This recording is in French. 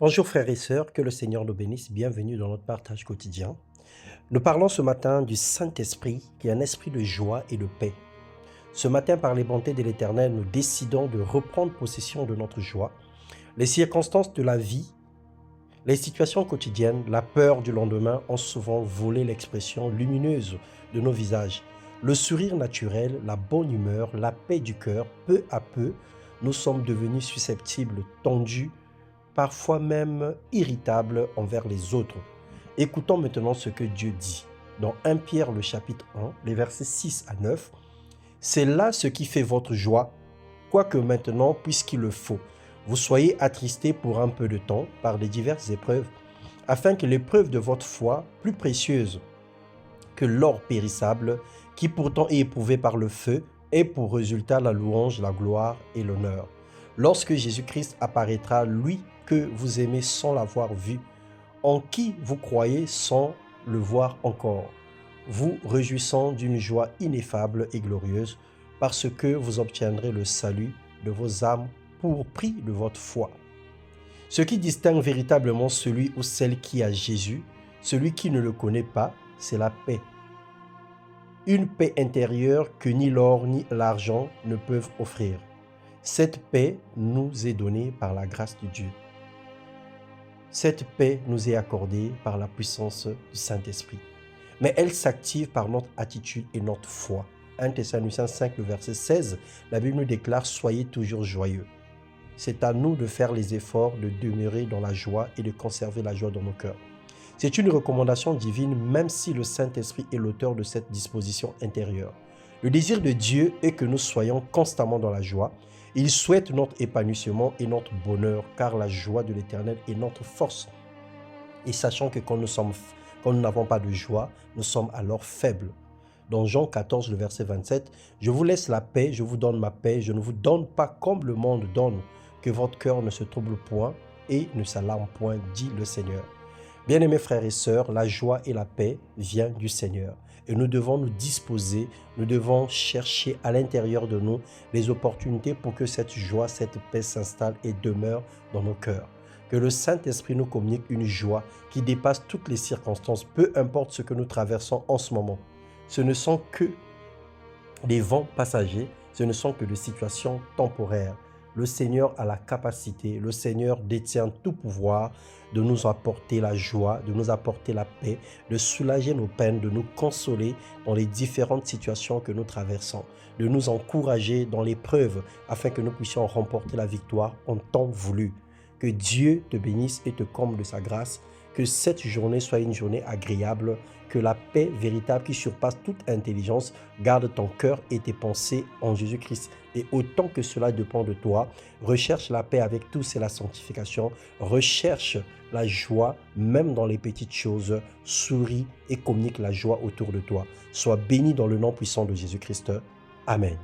Bonjour frères et sœurs, que le Seigneur nous bénisse. Bienvenue dans notre partage quotidien. Nous parlons ce matin du Saint-Esprit qui est un esprit de joie et de paix. Ce matin, par les bontés de l'Éternel, nous décidons de reprendre possession de notre joie. Les circonstances de la vie, les situations quotidiennes, la peur du lendemain ont souvent volé l'expression lumineuse de nos visages. Le sourire naturel, la bonne humeur, la paix du cœur, peu à peu, nous sommes devenus susceptibles, tendus, parfois même irritables envers les autres. Écoutons maintenant ce que Dieu dit. Dans 1 Pierre, le chapitre 1, les versets 6 à 9, « C'est là ce qui fait votre joie, quoique maintenant, puisqu'il le faut, vous soyez attristés pour un peu de temps par les diverses épreuves, afin que l'épreuve de votre foi, plus précieuse que l'or périssable, qui pourtant est éprouvé par le feu, ait pour résultat la louange, la gloire et l'honneur. Lorsque Jésus-Christ apparaîtra, lui que vous aimez sans l'avoir vu, en qui vous croyez sans le voir encore, vous réjouissant d'une joie ineffable et glorieuse, parce que vous obtiendrez le salut de vos âmes pour prix de votre foi. Ce qui distingue véritablement celui ou celle qui a Jésus, celui qui ne le connaît pas, c'est la paix. Une paix intérieure que ni l'or ni l'argent ne peuvent offrir. Cette paix nous est donnée par la grâce de Dieu. Cette paix nous est accordée par la puissance du Saint-Esprit. Mais elle s'active par notre attitude et notre foi. 1 Thessaloniciens 5, le verset 16, la Bible nous déclare « Soyez toujours joyeux ». C'est à nous de faire les efforts de demeurer dans la joie et de conserver la joie dans nos cœurs. C'est une recommandation divine même si le Saint-Esprit est l'auteur de cette disposition intérieure. Le désir de Dieu est que nous soyons constamment dans la joie. Il souhaite notre épanouissement et notre bonheur, car la joie de l'Éternel est notre force. Et sachant que quand nous n'avons pas de joie, nous sommes alors faibles. Dans Jean 14, le verset 27, « Je vous laisse la paix, je vous donne ma paix, je ne vous donne pas comme le monde donne, que votre cœur ne se trouble point et ne s'alarme point, dit le Seigneur. » Bien-aimés frères et sœurs, la joie et la paix viennent du Seigneur. Et nous devons nous disposer, nous devons chercher à l'intérieur de nous les opportunités pour que cette joie, cette paix s'installe et demeure dans nos cœurs. Que le Saint-Esprit nous communique une joie qui dépasse toutes les circonstances, peu importe ce que nous traversons en ce moment. Ce ne sont que des vents passagers, ce ne sont que des situations temporaires. Le Seigneur a la capacité, le Seigneur détient tout pouvoir de nous apporter la joie, de nous apporter la paix, de soulager nos peines, de nous consoler dans les différentes situations que nous traversons, de nous encourager dans l'épreuve afin que nous puissions remporter la victoire en temps voulu. Que Dieu te bénisse et te comble de sa grâce, que cette journée soit une journée agréable, que la paix véritable qui surpasse toute intelligence garde ton cœur et tes pensées en Jésus-Christ. Et autant que cela dépend de toi, recherche la paix avec tous et la sanctification, recherche la joie même dans les petites choses, souris et communique la joie autour de toi. Sois béni dans le nom puissant de Jésus-Christ. Amen.